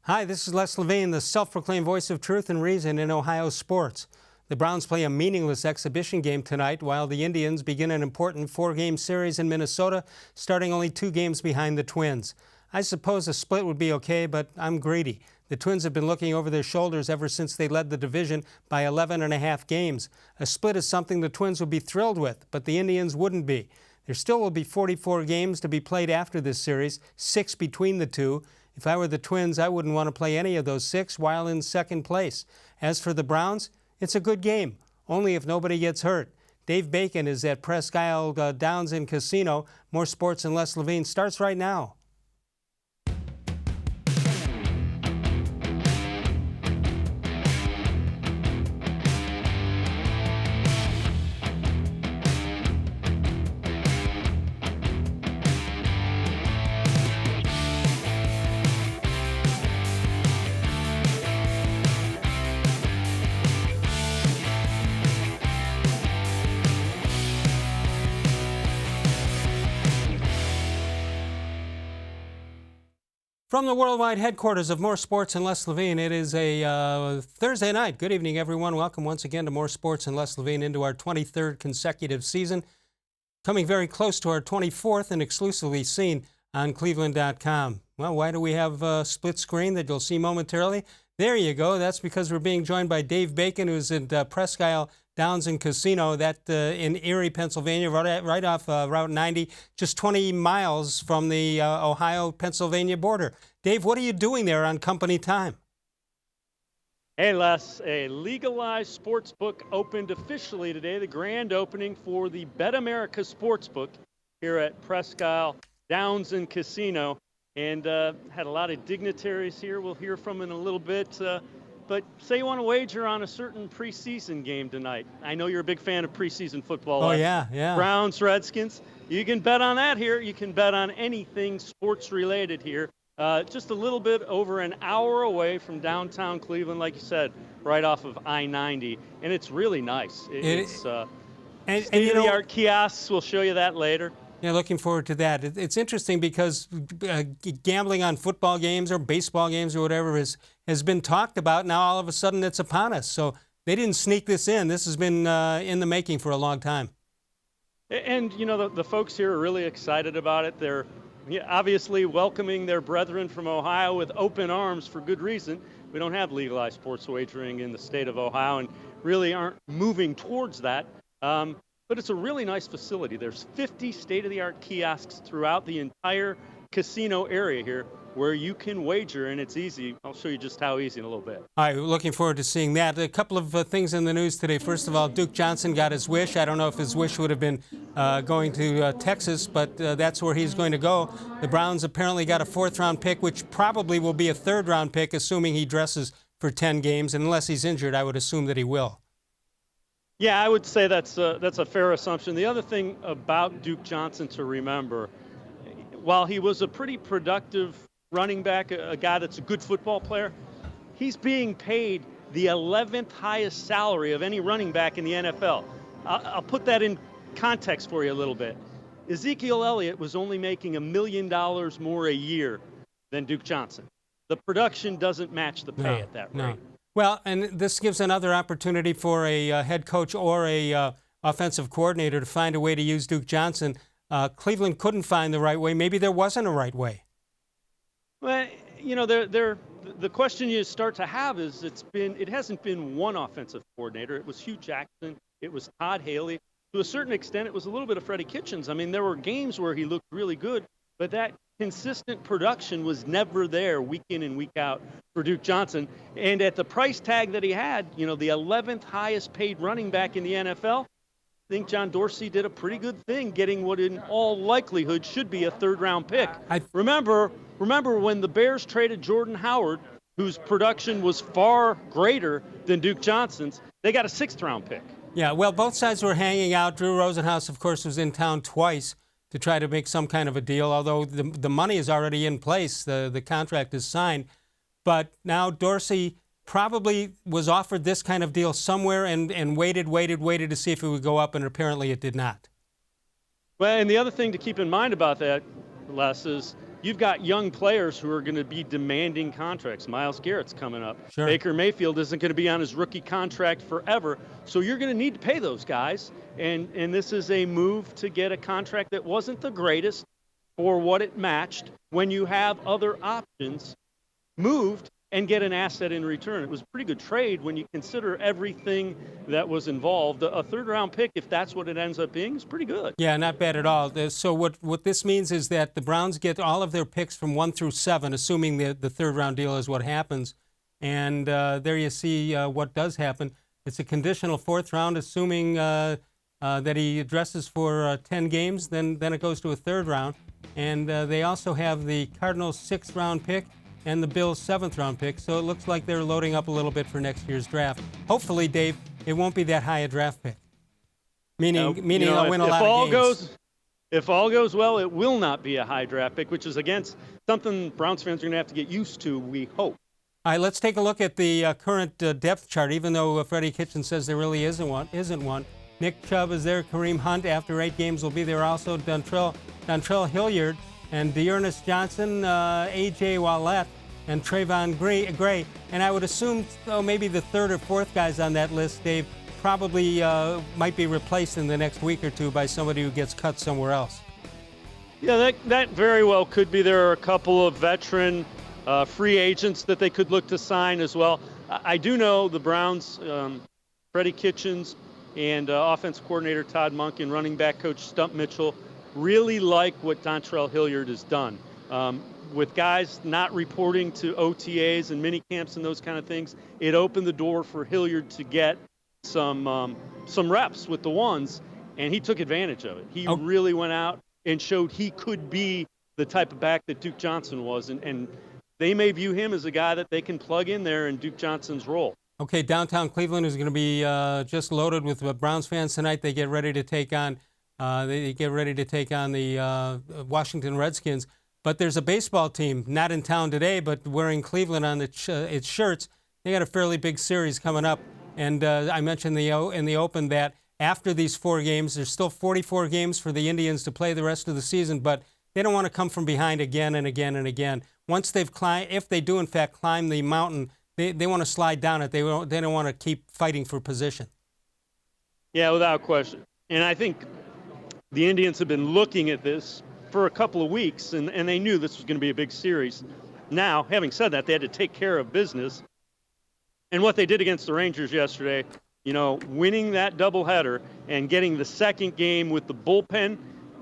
Hi, this is Les-Levine, the self-proclaimed voice of truth and reason in Ohio sports. The Browns play a meaningless exhibition game tonight while the Indians begin an important four-game series in Minnesota, starting only 2 games behind the Twins. I suppose a split would be okay, but I'm greedy. The Twins have been looking over their shoulders ever since they led the division by 11.5 games. A split is something the Twins would be thrilled with, but the Indians wouldn't be. There still will be 44 games to be played after this series, 6 between the two. If I were the Twins, I wouldn't want to play any of those 6 while in second place. As for the Browns, it's a good game, only if nobody gets hurt. Dave Bacon is at Presque-Isle Downs and Casino. More Sports and Les-Levine starts right now. From the worldwide headquarters of More Sports and Les-Levine, it is a Thursday night. Good evening, everyone. Welcome once again to More Sports and Les-Levine into our 23rd consecutive season. Coming very close to our 24th and exclusively seen on cleveland.com. Well, why do we have a split screen that you'll see momentarily? There you go. That's because we're being joined by Dave Bacon, who's at Presque-Isle Downs and Casino, that in Erie, Pennsylvania, right off Route 90, just 20 miles from the Ohio-Pennsylvania border. Dave, what are you doing there on company time? Hey, Les, a legalized sports book opened officially today, the grand opening for the Bet America Sportsbook here at Presque-Isle Downs and Casino. And had a lot of dignitaries here we'll hear from in a little bit. But say you want to wager on a certain preseason game tonight. I know you're a big fan of preseason football. Oh, yeah. Browns, Redskins. You can bet on that here. You can bet on anything sports-related here. Just a little bit over an hour away from downtown Cleveland, like you said, right off of I-90. And it's really nice. It's state-of-the-art kiosks. We'll show you that later. Yeah, looking forward to that. It's interesting because gambling on football games or baseball games or whatever has been talked about. Now all of a sudden it's upon us. So they didn't sneak this in. This has been in the making for a long time. And, you know, the folks here are really excited about it. They're obviously welcoming their brethren from Ohio with open arms for good reason. We don't have legalized sports wagering in the state of Ohio and really aren't moving towards that. But it's a really nice facility. There's 50 state-of-the-art kiosks throughout the entire casino area here where you can wager, and it's easy. I'll show you just how easy in a little bit. All right, looking forward to seeing that. A couple of things in the news today. First of all, Duke Johnson got his wish. I don't know if his wish would have been going to Texas, but that's where he's going to go. The Browns apparently got a 4th-round pick, which probably will be a 3rd-round pick, assuming he dresses for 10 games. And unless he's injured, I would assume that he will. Yeah, I would say that's a fair assumption. The other thing about Duke Johnson to remember, while he was a pretty productive running back, a guy that's a good football player, he's being paid the 11th highest salary of any running back in the NFL. I'll put that in context for you a little bit. Ezekiel Elliott was only making $1 million more a year than Duke Johnson. The production doesn't match the pay at that rate. No. Well, and this gives another opportunity for a head coach or a offensive coordinator to find a way to use Duke Johnson. Cleveland couldn't find the right way. Maybe there wasn't a right way. Well, you know, the question you start to have is it hasn't been one offensive coordinator. It was Hugh Jackson. It was Todd Haley. To a certain extent, it was a little bit of Freddie Kitchens. I mean, there were games where he looked really good, but that consistent production was never there week in and week out for Duke Johnson. And at the price tag that he had, you know, the 11th highest paid running back in the NFL, I think John Dorsey did a pretty good thing getting what in all likelihood should be a 3rd-round pick. Remember when the Bears traded Jordan Howard, whose production was far greater than Duke Johnson's, they got a 6th-round pick. Yeah, well, both sides were hanging out. Drew Rosenhaus, of course, was in town twice to try to make some kind of a deal, although the money is already in place. The contract is signed. But now Dorsey probably was offered this kind of deal somewhere and waited to see if it would go up, and apparently it did not. Well, and the other thing to keep in mind about that, Les, is you've got young players who are going to be demanding contracts. Myles Garrett's coming up. Sure. Baker Mayfield isn't going to be on his rookie contract forever, so you're going to need to pay those guys. And this is a move to get a contract that wasn't the greatest for what it matched when you have other options moved and get an asset in return. It was a pretty good trade when you consider everything that was involved. A third-round pick, if that's what it ends up being, is pretty good. Yeah, not bad at all. So what this means is that the Browns get all of their picks from 1 through 7, assuming the third-round deal is what happens. And there you see what does happen. It's a conditional fourth round, assuming that he dresses for 10 games. Then it goes to a third round. And they also have the Cardinals' 6th-round pick and the Bills' 7th-round pick, so it looks like they're loading up a little bit for next year's draft. Hopefully, Dave, it won't be that high a draft pick, meaning they'll win a lot of games. If all goes well, it will not be a high draft pick, which is against something Browns fans are going to have to get used to, we hope. All right, let's take a look at the current depth chart, even though Freddie Kitchen says there really isn't one. Nick Chubb is there. Kareem Hunt, after 8 games, will be there also. Dontrell Hilliard and Dearness Johnson, A.J. Wallette, and Trayvon Gray. And I would assume maybe the 3rd or 4th guys on that list, Dave, probably might be replaced in the next week or two by somebody who gets cut somewhere else. Yeah, that very well could be. There are a couple of veteran free agents that they could look to sign as well. I do know the Browns, Freddie Kitchens, and offensive coordinator Todd Monk and running back coach Stump Mitchell really like what Dontrell Hilliard has done. With guys not reporting to OTAs and mini camps and those kind of things, it opened the door for Hilliard to get some reps with the ones, and he took advantage of it. He really went out and showed he could be the type of back that Duke Johnson was, and they may view him as a guy that they can plug in there in Duke Johnson's role. Okay, downtown Cleveland is going to be just loaded with Browns fans tonight. They get ready to take on the Washington Redskins. But there's a baseball team not in town today, but wearing Cleveland on its shirts. They got a fairly big series coming up, and I mentioned in the open that after these 4 games, there's still 44 games for the Indians to play the rest of the season, but they don't want to come from behind again and again and again. Once they've climbed, if they do in fact climb the mountain, they want to slide down it. They don't want to keep fighting for position. Yeah, without question. And I think the Indians have been looking at this for a couple of weeks, and they knew this was going to be a big series. Now, having said that, they had to take care of business. And what they did against the Rangers yesterday, winning that doubleheader and getting the second game with the bullpen,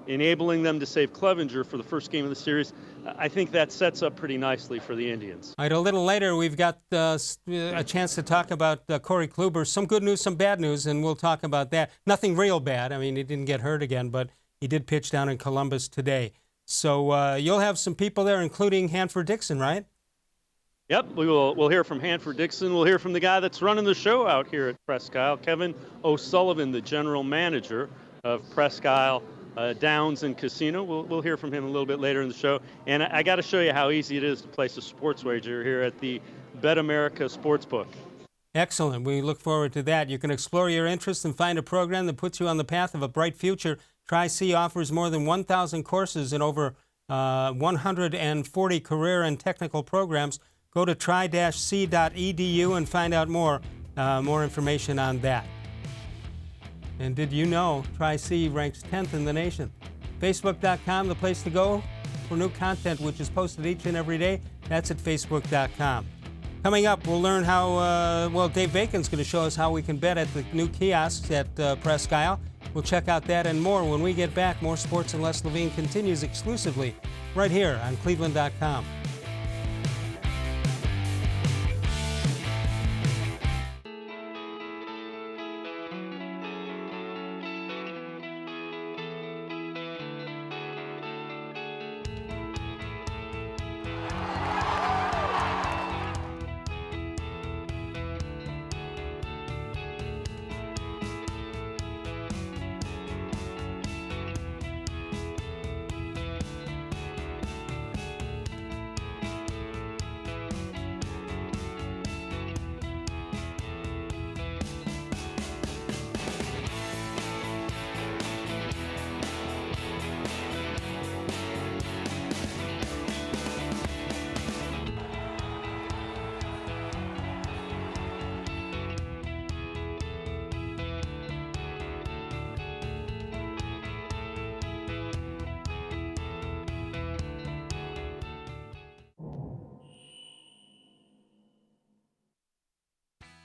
enabling them to save Clevenger for the first game of the series, I think that sets up pretty nicely for the Indians. All right, a little later, we've got a chance to talk about Corey-Kluber. Some good news, some bad news, and we'll talk about that. Nothing real bad. I mean, he didn't get hurt again, but he did pitch down in Columbus today. So you'll have some people there, including Hanford Dixon, right? Yep, we'll hear from Hanford Dixon. We'll hear from the guy that's running the show out here at presque-isle, Kevin O'Sullivan, the general manager of presque-isle Downs and Casino. We'll hear from him a little bit later in the show. And I got to show you how easy it is to place a sports wager here at the Bet America Sportsbook. Excellent. We look forward to that. You can explore your interests and find a program that puts you on the path of a bright future. Tri-C offers more than 1,000 courses in over 140 career and technical programs. Go to tri-c.edu and find out more information on that. And did you know Tri-C ranks 10th in the nation? Facebook.com, the place to go for new content, which is posted each and every day. That's at Facebook.com. Coming up, we'll learn how, Dave Bacon's going to show us how we can bet at the new kiosks at presque-isle. We'll check out that and more when we get back. More Sports and Les-Levine continues exclusively right here on cleveland.com.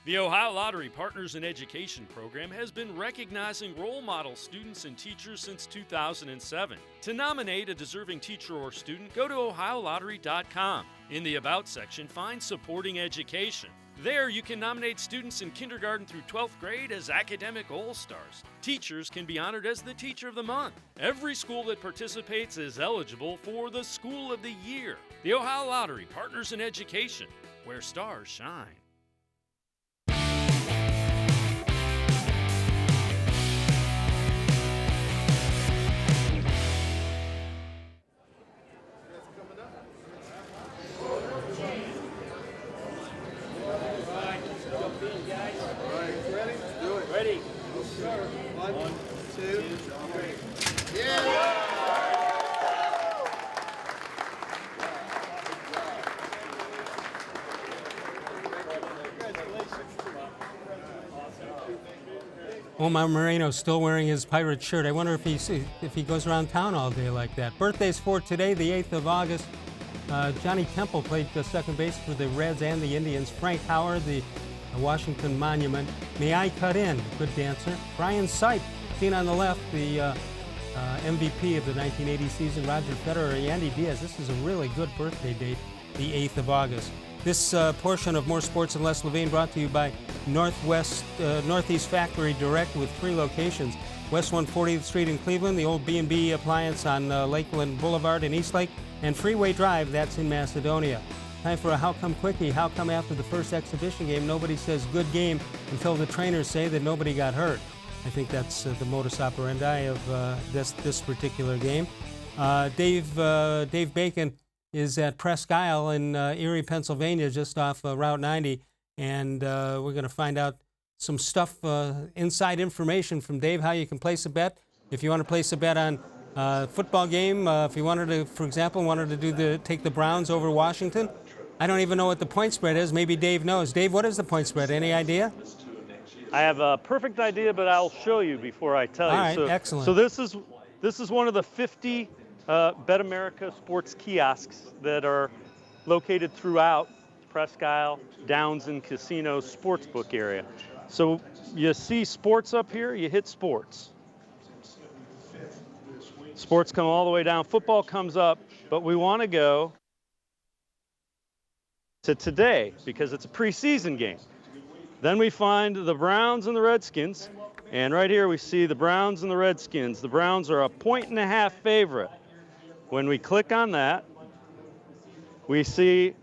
The Ohio Lottery Partners in Education program has been recognizing role model students and teachers since 2007. To nominate a deserving teacher or student, go to ohiolottery.com. In the About section, find Supporting Education. There, you can nominate students in kindergarten through 12th grade as academic all-stars. Teachers can be honored as the Teacher of the Month. Every school that participates is eligible for the School of the Year. The Ohio Lottery Partners in Education, where stars shine. Omar Moreno's still wearing his pirate shirt. I wonder if he goes around town all day like that. Birthdays for today, the 8th of August. Johnny Temple played the second base for the Reds and the Indians. Frank Howard, the Washington Monument. May I Cut In, good dancer. Brian Sipe, seen on the left, the MVP of the 1980 season. Roger Federer, Andy Diaz. This is a really good birthday date, the 8th of August. This portion of More Sports and Les-Levine brought to you by Northeast Factory Direct with 3 locations. West 140th Street in Cleveland, the old B&B appliance on Lakeland Boulevard in Eastlake, and Freeway Drive, that's in Macedonia. Time for a How Come Quickie. How come after the first exhibition game nobody says good game until the trainers say that nobody got hurt? I think that's the modus operandi of this particular game. Dave Bacon is at Presque-Isle in Erie, Pennsylvania, just off Route 90, and we're going to find out some stuff, inside information from Dave, how you can place a bet. If you want to place a bet on football game, if you wanted to, for example, take the Browns over Washington. I don't even know what the point spread is. Maybe Dave knows. Dave, what is the point spread? Any idea? I have a perfect idea, but I'll show you before I tell you. All right, excellent. So this is one of the 50 Bet America sports kiosks that are located throughout Presque-Isle, Downs and Casino Sportsbook area. So you see sports up here, you hit sports. Sports come all the way down, football comes up, but we want to go to today because it's a preseason game. Then we find the Browns and the Redskins, and right here we see the Browns and the Redskins. The Browns are a 1.5 favorite. When we click on that, we see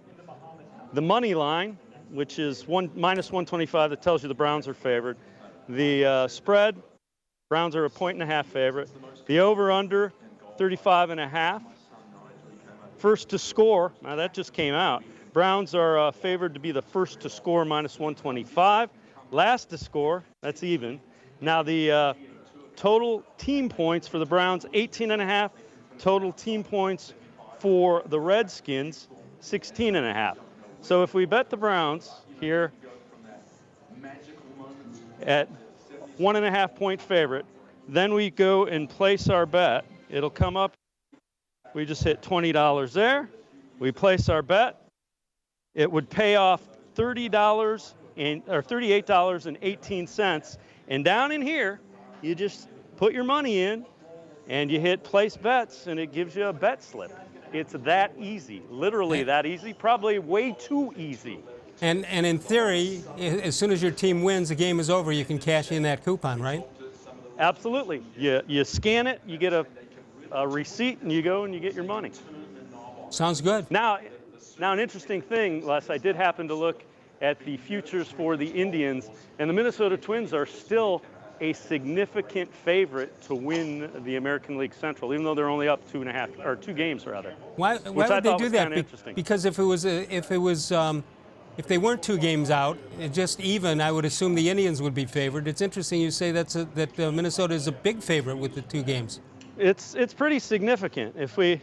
the money line, which is minus 125, that tells you the Browns are favored. The spread, Browns are a 1.5 favorite. The over-under, 35.5. First to score, now that just came out. Browns are favored to be the first to score, minus 125. Last to score, that's even. Now the total team points for the Browns, 18.5. Total team points for the Redskins, 16.5. So if we bet the Browns here at 1.5 point favorite, then we go and place our bet. It'll come up. We just hit $20 there. We place our bet. It would pay off $38.18. And down in here, you just put your money in and you hit place bets and it gives you a bet slip. It's that easy, literally that easy, probably way too easy. And in theory, as soon as your team wins, the game is over, you can cash in that coupon, right? Absolutely. You scan it, you get a receipt, and you go and you get your money. Sounds good. Now an interesting thing, Les, I did happen to look at the futures for the Indians, and the Minnesota Twins are still a significant favorite to win the American League Central, even though they're only up 2.5 or 2 games rather. Why would they do that? Because if they weren't 2 games out, just even, I would assume the Indians would be favored. It's interesting you say that Minnesota is a big favorite with the 2 games. It's pretty significant. If we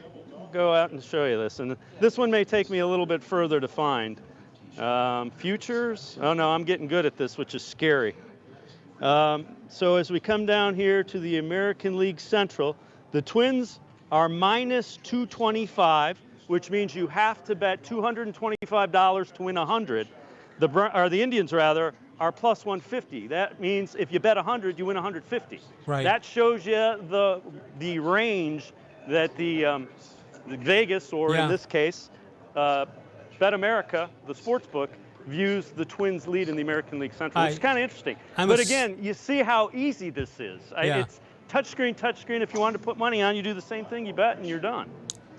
go out and show you this, and this one may take me a little bit further to find. Futures. Oh no, I'm getting good at this, which is scary. So as we come down here to the American League Central, the Twins are minus 225, which means you have to bet $225 to win 100. The Indians rather are plus 150. That means if you bet 100, you win 150. Right. That shows you the range that the Vegas, or in this case, Bet America, the sports book, views the Twins' lead in the American League Central, which is kind of interesting. But again, you see how easy this is. It's touchscreen. If you wanted to put money on, you do the same thing, you bet, and you're done.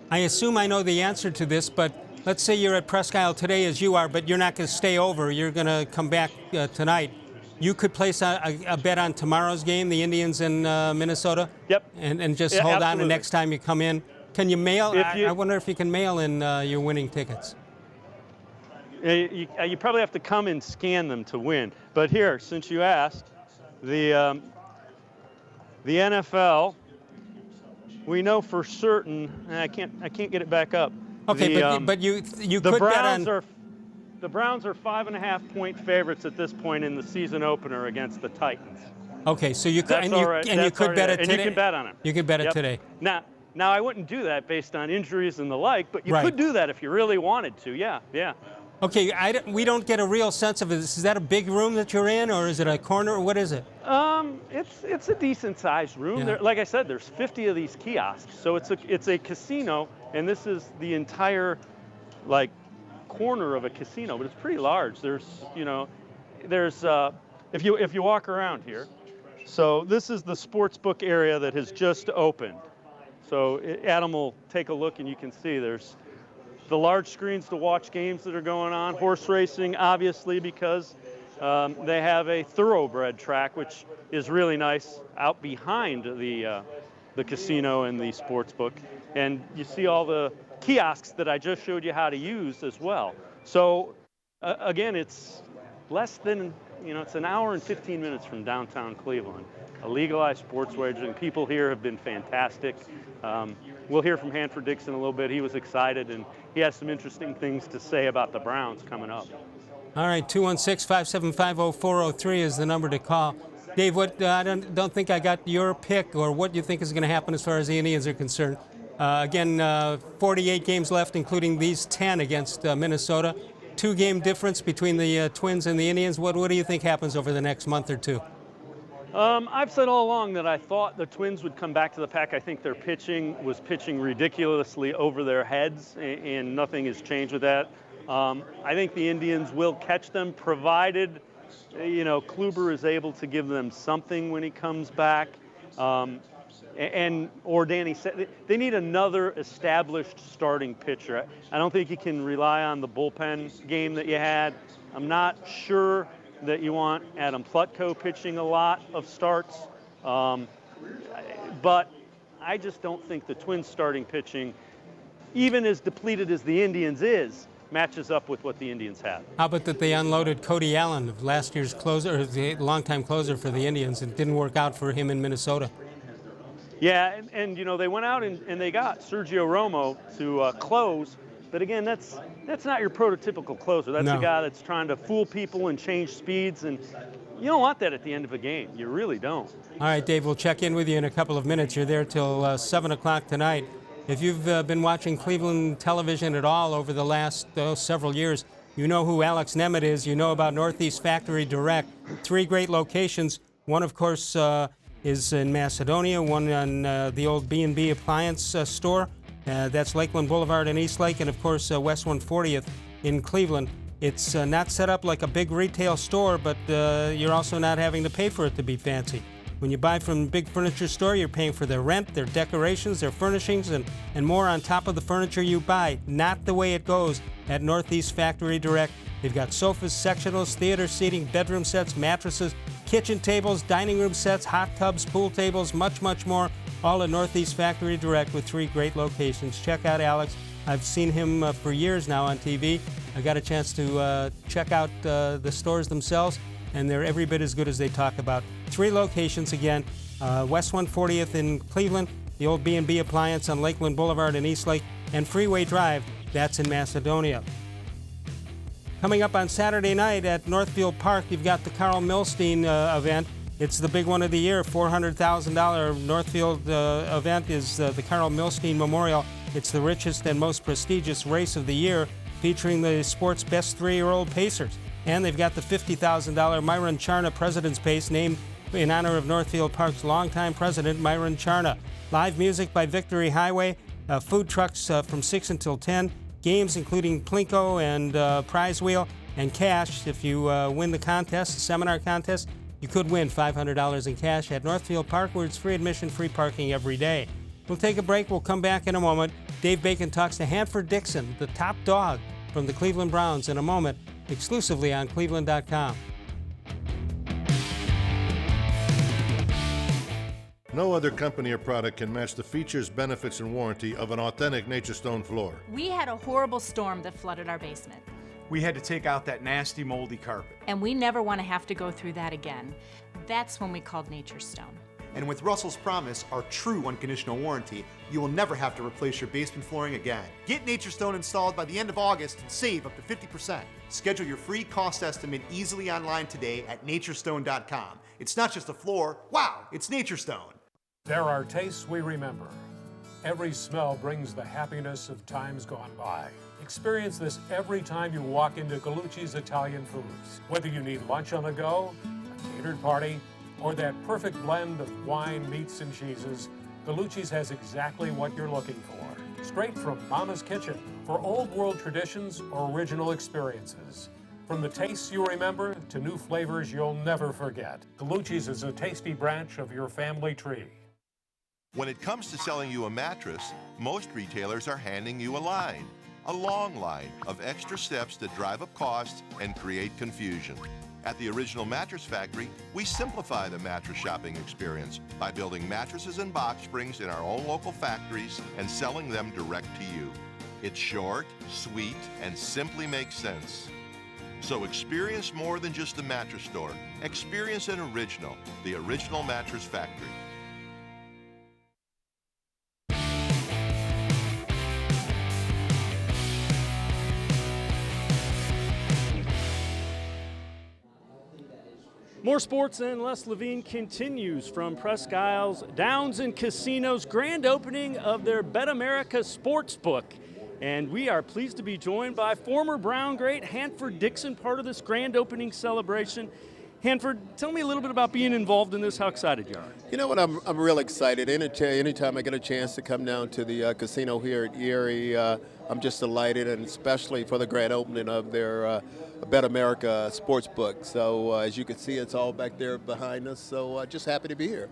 I assume I know the answer to this, but let's say you're at presque-isle today as you are, but you're not going to stay over. You're going to come back tonight. You could place a bet on tomorrow's game, the Indians in Minnesota? Yep. And just hold on the next time you come in. Can you mail? I wonder if you can mail in your winning tickets. You probably have to come and scan them to win. But here, since you asked, the NFL, we know for certain. I can't get it back up. Okay, but you the could Browns bet on. The Browns are 5.5-point favorites at this point in the season opener against the Titans. Okay, so you could you could bet it today. And you can bet on it. You could bet it today. Now I wouldn't do that based on injuries and the like, but you could do that if you really wanted to. Yeah. Okay, we don't get a real sense of it. Is that a big room that you're in, or is it a corner, or what is it? It's a decent-sized room. Yeah. There, like I said, there's 50 of these kiosks, so it's a casino, and this is the entire corner of a casino, but it's pretty large. There's if you walk around here, so this is the sports book area that has just opened. So Adam will take a look, and you can see there's the large screens to watch games that are going on. Horse racing, obviously, because they have a thoroughbred track, which is really nice, out behind the casino and the sports book. And you see all the kiosks that I just showed you how to use as well. So again, it's less than, it's an hour and 15 minutes from downtown Cleveland. A legalized sports wagering. People here have been fantastic. We'll hear from Hanford Dixon a little bit. He was excited, and he has some interesting things to say about the Browns coming up. All right, 216-575-0403 is the number to call. Dave, I don't think I got your pick or what you think is going to happen as far as the Indians are concerned. Again, 48 games left, including these 10 against Minnesota. 2-game difference between the Twins and the Indians. What do you think happens over the next month or two? I've said all along that I thought the Twins would come back to the pack. I think their pitching was pitching ridiculously over their heads, and nothing has changed with that. I think the Indians will catch them, provided, Kluber is able to give them something when he comes back. Or Danny said, they need another established starting pitcher. I don't think you can rely on the bullpen game that you had. I'm not sure that you want Adam Plutko pitching a lot of starts. But I just don't think the Twins starting pitching, even as depleted as the Indians is, matches up with what the Indians have. How about that they unloaded Cody Allen, last year's closer, or the longtime closer for the Indians. It didn't work out for him in Minnesota. Yeah, and they went out and they got Sergio Romo to close. But again, that's not your prototypical closer. That's a guy that's trying to fool people and change speeds, and you don't want that at the end of a game. You really don't. All right, Dave, we'll check in with you in a couple of minutes. You're there till 7 o'clock tonight. If you've been watching Cleveland television at all over the last several years, you know who Alex Nemeth is. You know about Northeast Factory Direct. 3 great locations. One, of course, is in Macedonia, one on the old B&B appliance store. That's Lakeland Boulevard and Eastlake, and of course West 140th in Cleveland. It's not set up like a big retail store, but you're also not having to pay for it to be fancy. When you buy from a big furniture store, you're paying for their rent, their decorations, their furnishings, and more on top of the furniture you buy. Not the way it goes at Northeast Factory Direct. They've got sofas, sectionals, theater seating, bedroom sets, mattresses, kitchen tables, dining room sets, hot tubs, pool tables, much, much more. All at Northeast Factory Direct with 3 great locations. Check out Alex. I've seen him for years now on TV. I got a chance to check out the stores themselves, and they're every bit as good as they talk about. 3 locations again, West 140th in Cleveland, the old B&B appliance on Lakeland Boulevard in Eastlake, and Freeway Drive, that's in Macedonia. Coming up on Saturday night at Northfield Park, you've got the Carl Milstein event. It's the big one of the year, $400,000 Northfield event is the Carl Milstein Memorial. It's the richest and most prestigious race of the year, featuring the sport's best 3-year-old pacers. And they've got the $50,000 Myron Charna President's Pace, named in honor of Northfield Park's longtime president, Myron Charna. Live music by Victory Highway, food trucks from 6 until 10, games including Plinko and prize wheel, and cash. If you win the contest, the seminar contest, you could win $500 in cash at Northfield Park, where it's free admission, free parking every day. We'll take a break. We'll come back in a moment. Dave Bacon talks to Hanford Dixon, the top dog from the Cleveland Browns, in a moment, exclusively on cleveland.com. No other company or product can match the features, benefits, and warranty of an authentic Nature Stone floor. We had a horrible storm that flooded our basement. We had to take out that nasty moldy carpet. And we never want to have to go through that again. That's when we called Nature Stone. And with Russell's Promise, our true unconditional warranty, you will never have to replace your basement flooring again. Get Nature Stone installed by the end of August and save up to 50%. Schedule your free cost estimate easily online today at naturestone.com. It's not just a floor, wow, it's Nature Stone. There are tastes we remember. Every smell brings the happiness of times gone by. Experience this every time you walk into Gallucci's Italian Foods. Whether you need lunch on the go, a catered party, or that perfect blend of wine, meats, and cheeses, Gallucci's has exactly what you're looking for. Straight from Mama's Kitchen for old world traditions or original experiences. From the tastes you remember to new flavors you'll never forget. Gallucci's is a tasty branch of your family tree. When it comes to selling you a mattress, most retailers are handing you a long line of extra steps that drive up costs and create confusion. At the Original Mattress Factory, we simplify the mattress shopping experience by building mattresses and box springs in our own local factories and selling them direct to you. It's short, sweet, and simply makes sense. So experience more than just the mattress store. Experience an original, the Original Mattress Factory. More Sports and Les-Levine continues from Presque-Isle's Downs and Casinos grand opening of their Bet America Sportsbook. And we are pleased to be joined by former Brown great Hanford Dixon, part of this grand opening celebration. Hanford, tell me a little bit about being involved in this, how excited you are. You know what, I'm real excited. Anytime I get a chance to come down to the casino here at Erie, I'm just delighted, and especially for the grand opening of their Bet America Sportsbook. So as you can see, it's all back there behind us, so just happy to be here.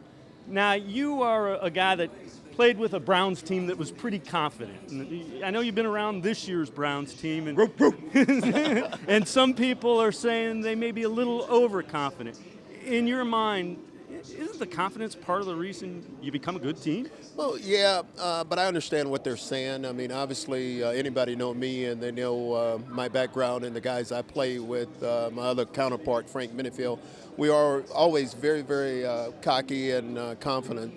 Now, you are a guy that played with a Browns team that was pretty confident. And I know you've been around this year's Browns team, and, and some people are saying they may be a little overconfident. In your mind, isn't the confidence part of the reason you become a good team? Well, yeah, but I understand what they're saying. I mean, obviously, anybody know me, and they know my background and the guys I play with, my other counterpart, Frank Minifield. We are always very, very cocky and confident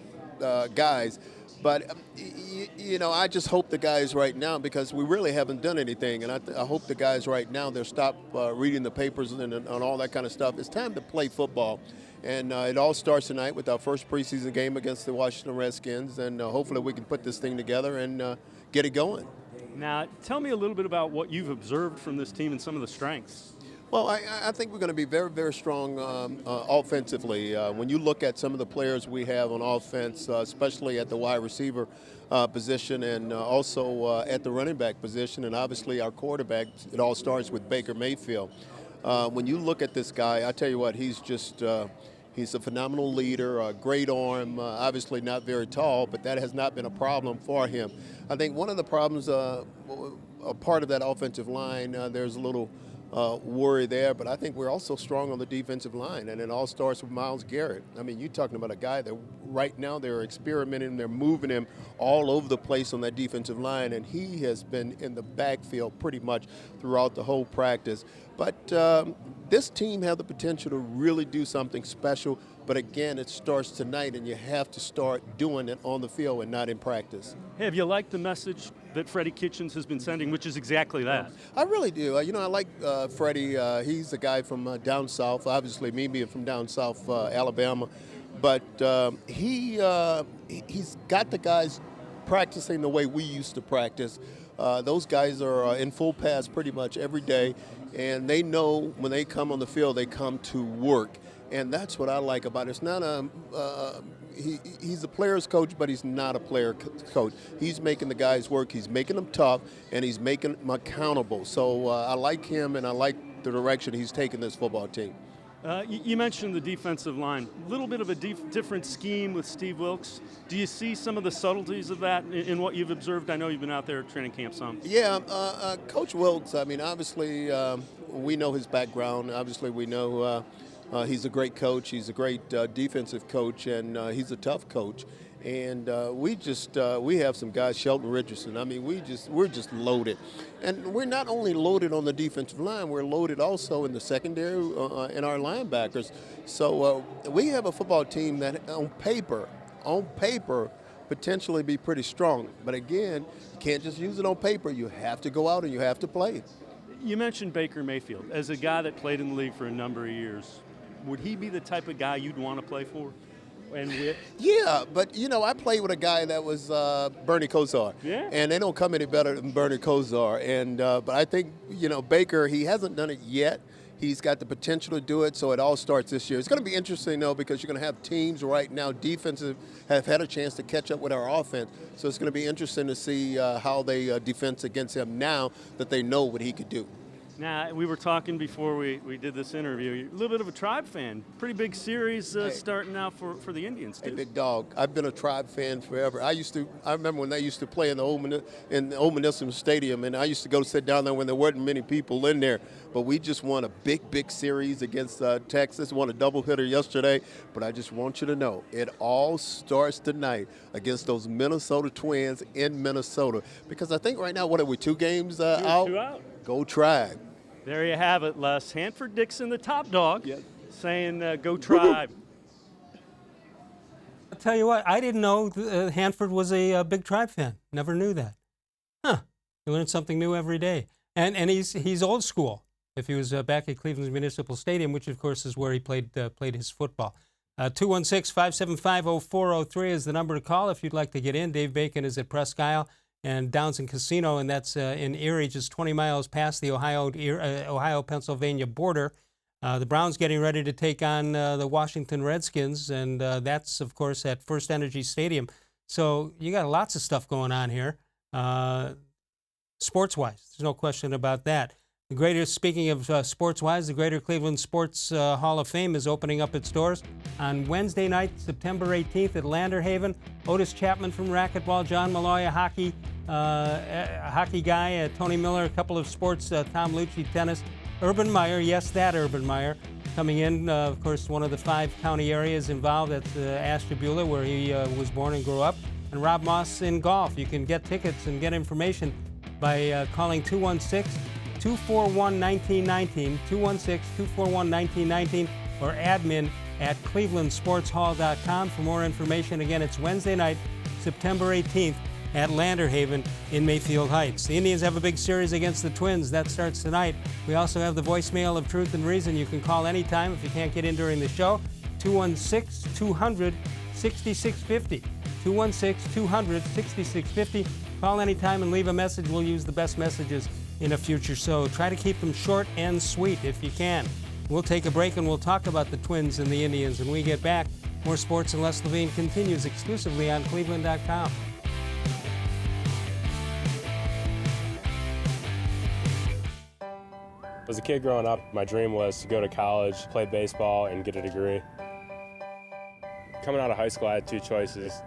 guys. But, you know, I just hope the guys right now, because we really haven't done anything, and I hope the guys right now, they'll stop reading the papers and all that kind of stuff. It's time to play football. And it all starts tonight with our first preseason game against the Washington-Redskins, and hopefully we can put this thing together and get it going. Now, tell me a little bit about what you've observed from this team and some of the strengths. Well, I think we're going to be very, very strong offensively. When you look at some of the players we have on offense, especially at the wide receiver position and also at the running back position, and obviously our quarterback, it all starts with Baker Mayfield. When you look at this guy, I tell you what, he's just he's a phenomenal leader, a great arm, obviously not very tall, but that has not been a problem for him. I think one of the problems, a part of that offensive line, there's a little worry there, but I think we're also strong on the defensive line, and it all starts with Myles Garrett. I mean, you're talking about a guy that right now they're experimenting, they're moving him all over the place on that defensive line, and he has been in the backfield pretty much throughout the whole practice. But this team has the potential to really do something special, but again, it starts tonight, and you have to start doing it on the field and not in practice. Hey, have you liked the message that Freddie Kitchens has been sending, which is exactly that? I really do. You know, I like Freddie. He's a guy from down south, obviously me being from down south Alabama. But he's got the guys practicing the way we used to practice. Those guys are in full pass pretty much every day. and they know when they come on the field, they come to work. And that's what I like about it. It's not he's a player's coach, but he's not a player coach. He's making the guys work. He's making them tough, and he's making them accountable. So I like him, and I like the direction he's taking this football team. You mentioned the defensive line. A little bit of a different scheme with Steve Wilkes. Do you see some of the subtleties of that in what you've observed? I know you've been out there at training camp some. Yeah, Coach Wilkes, I mean, obviously we know his background. Obviously we know he's a great coach. He's a great defensive coach, and he's a tough coach. And we have some guys, Shelton Richardson. I mean, we're just loaded. And we're not only loaded on the defensive line, we're loaded also in the secondary in our linebackers. So we have a football team that on paper, potentially be pretty strong. But again, you can't just use it on paper. You have to go out and you have to play. You mentioned Baker Mayfield. As a guy that played in the league for a number of years, would he be the type of guy you'd want to play for? And with? Yeah, but I played with a guy that was Bernie Kosar. Yeah. And they don't come any better than Bernie Kosar. And but I think Baker, he hasn't done it yet. He's got the potential to do it, so it all starts this year. It's going to be interesting though, because you're going to have teams right now, defensive, have had a chance to catch up with our offense. So it's going to be interesting to see how they defense against him now that they know what he could do. Now, we were talking before we did this interview. You're a little bit of a Tribe fan. Pretty big series starting now for the Indians, too. Hey, big dog. I've been a Tribe fan forever. I remember when they used to play in the Old Municipal Stadium, and I used to go sit down there when there weren't many people in there. But we just won a big series against Texas. Won a doubleheader yesterday. But I just want you to know, it all starts tonight against those Minnesota Twins in Minnesota. Because I think right now, what are we, 2 games out? 2 out. Go Tribe. There you have it, Les. Hanford Dixon, the top dog, saying go Tribe. I'll tell you what, I didn't know Hanford was a big Tribe fan. Never knew that. Huh. You learn something new every day. And he's old school. If he was back at Cleveland's Municipal Stadium, which of course is where he played his football. 216-575-0403 is the number to call if you'd like to get in. Dave Bacon is at Presque-Isle and Downs and Casino, and that's in Erie, just 20 miles past the Ohio-Pennsylvania border. The Browns getting ready to take on the Washington Redskins, and that's, of course, at First Energy Stadium. So you got lots of stuff going on here, sports-wise. There's no question about that. Speaking of sports-wise, the Greater Cleveland Sports Hall of Fame is opening up its doors on Wednesday night, September 18th at Lander Haven. Otis Chapman from racquetball, John Malloy, a hockey guy, Tony Miller, a couple of sports, Tom Lucci, tennis, Urban Meyer, yes, that Urban Meyer, coming in, of course, one of the 5 county areas involved at Ashtabula, where he was born and grew up, and Rob Moss in golf. You can get tickets and get information by calling 216-241-1919, 216-241-1919, or admin at clevelandsportshall.com for more information. Again, it's Wednesday night, September 18th at Lander Haven in Mayfield Heights. The Indians have a big series against the Twins. That starts tonight. We also have the voicemail of Truth and Reason. You can call anytime if you can't get in during the show, 216-200-6650, 216-200-6650. Call anytime and leave a message. We'll use the best messages in a future show. Try to keep them short and sweet if you can. We'll take a break and we'll talk about the Twins and the Indians. When we get back, More Sports and Les-Levine continues exclusively on cleveland.com. As a kid growing up, my dream was to go to college, play baseball, and get a degree. Coming out of high school, I had 2 choices.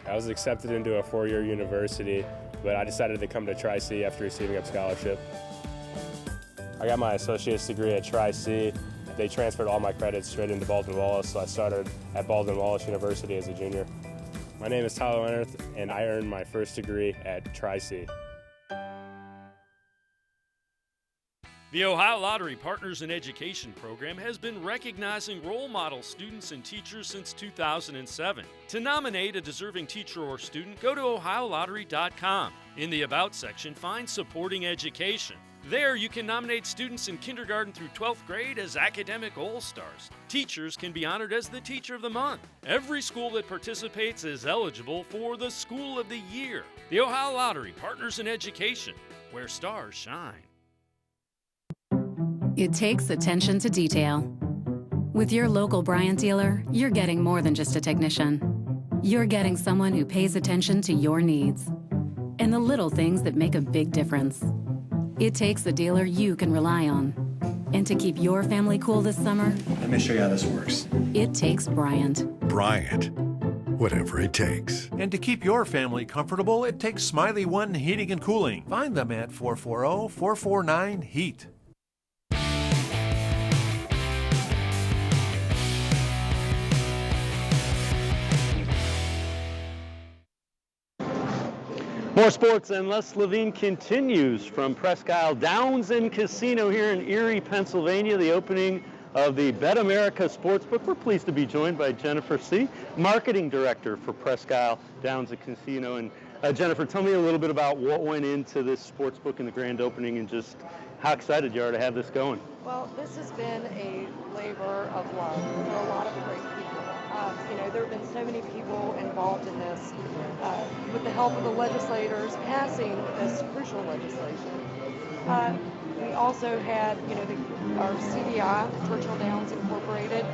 I was accepted into a 4-year university, but I decided to come to Tri-C after receiving a scholarship. I got my associate's degree at Tri-C. They transferred all my credits straight into Baldwin-Wallace, so I started at Baldwin-Wallace University as a junior. My name is Tyler Leonard, and I earned my first degree at Tri-C. The Ohio Lottery Partners in Education program has been recognizing role model students and teachers since 2007. To nominate a deserving teacher or student, go to ohiolottery.com. In the About section, find Supporting Education. There, you can nominate students in kindergarten through 12th grade as academic all-stars. Teachers can be honored as the Teacher of the Month. Every school that participates is eligible for the School of the Year. The Ohio Lottery Partners in Education, where stars shine. It takes attention to detail. With your local Bryant dealer, you're getting more than just a technician. You're getting someone who pays attention to your needs and the little things that make a big difference. It takes a dealer you can rely on. And to keep your family cool this summer, let me show you how this works. It takes Bryant. Bryant, whatever it takes. And to keep your family comfortable, it takes Smiley One Heating and Cooling. Find them at 440-449-HEAT. More sports and Les-Levine continues from presque-isle Downs and Casino here in Erie, Pennsylvania. The opening of the Bet America Sportsbook. We're pleased to be joined by Jennifer C., Marketing Director for presque-isle Downs and Casino. And Jennifer, tell me a little bit about what went into this sportsbook and the grand opening and just how excited you are to have this going. Well, this has been a labor of love for a lot of great people. There have been so many people involved in this with the help of the legislators passing this crucial legislation. We also had, our CDI, Churchill Downs Incorporated.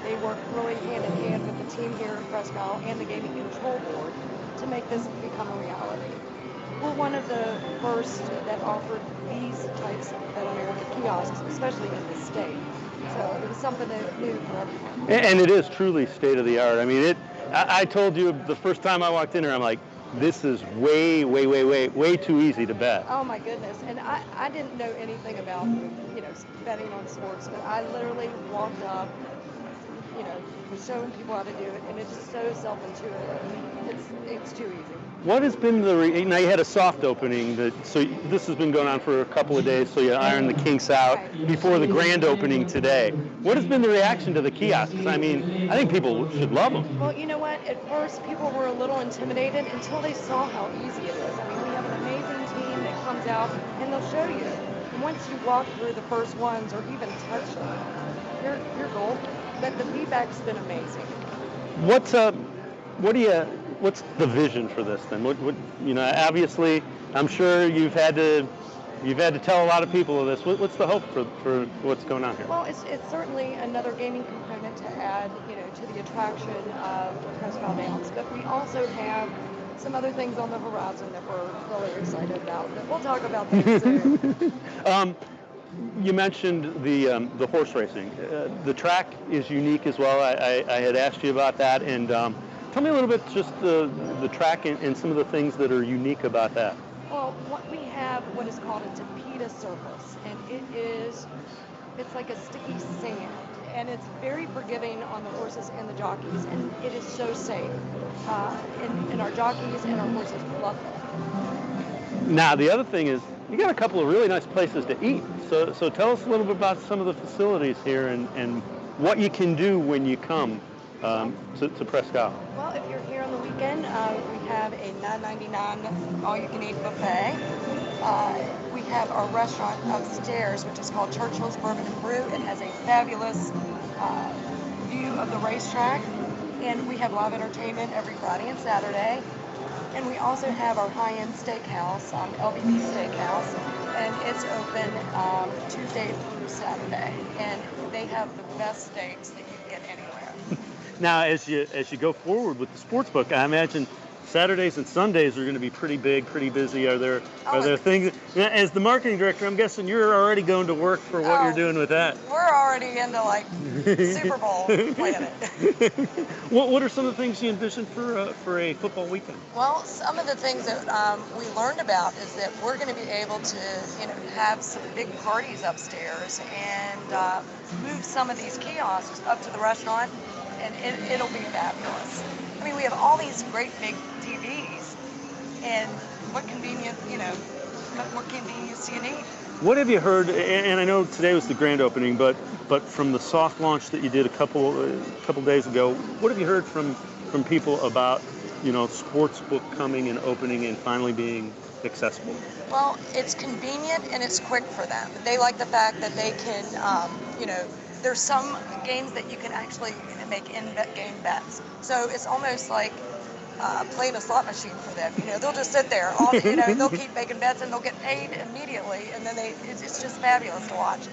They work really hand in hand with the team here at presque-isle and the Gaming Control Board to make this become a reality. We're one of the first that offered these types of Bet America kiosks, especially in the state. So it was something that new for everyone. And it is truly state of the art. I mean, I told you the first time I walked in here, I'm like, this is way too easy to bet. Oh my goodness. And I didn't know anything about, betting on sports, but I literally walked up, showing people how to do it, and it's so self-intuitive. It's too easy. What has been now you had a soft opening, so this has been going on for a couple of days, so you ironed the kinks out before the grand opening today. What has been the reaction to the kiosks? I mean, I think people should love them. Well, you know what? At first, people were a little intimidated until they saw how easy it is. I mean, we have an amazing team that comes out, and they'll show you. And once you walk through the first ones or even touch them, you're golden. But the feedback's been amazing. What's the vision for this then? Obviously, I'm sure you've had to tell a lot of people of this. What's the hope for what's going on here? Well, it's certainly another gaming component to add, to the attraction of presque-isle Downs. But we also have some other things on the horizon that we're really excited about. But we'll talk about those soon. You mentioned the horse racing. The track is unique as well. I had asked you about that, and tell me a little bit just the track and some of the things that are unique about that. Well, we have what is called a tapetum surface, and it's like a sticky sand, and it's very forgiving on the horses and the jockeys, and it is so safe. And our jockeys and our horses love it. Now, the other thing is, you got a couple of really nice places to eat. So tell us a little bit about some of the facilities here and what you can do when you come to presque-isle. Well, if you're here on the weekend, we have a $9.99 all-you-can-eat buffet. We have our restaurant upstairs, which is called Churchill's Bourbon and Brew. It has a fabulous view of the racetrack, and we have live entertainment every Friday and Saturday. And we also have our high-end steakhouse, LBB Steakhouse, and it's open Tuesday through Saturday. And they have the best steaks that you can get anywhere. Now, as you go forward with the sportsbook, I imagine Saturdays and Sundays are going to be pretty big, pretty busy. Are there things? As the marketing director, I'm guessing you're already going to work for what you're doing with that. We're already into Super Bowl planning. What are some of the things you envision for a football weekend? Well, some of the things that we learned about is that we're going to be able to, have some big parties upstairs and move some of these kiosks up to the restaurant, and it'll be fabulous. I mean, we have all these great big TVs, and what convenience do you need? What have you heard, and I know today was the grand opening, but from the soft launch that you did a couple days ago, what have you heard from people about, sportsbook coming and opening and finally being accessible? Well, it's convenient and it's quick for them. They like the fact that they can, there's some games that you can actually make in-game bets. So it's almost like playing a slot machine for them. They'll just sit there, they'll keep making bets and they'll get paid immediately, and then it's just fabulous to watch.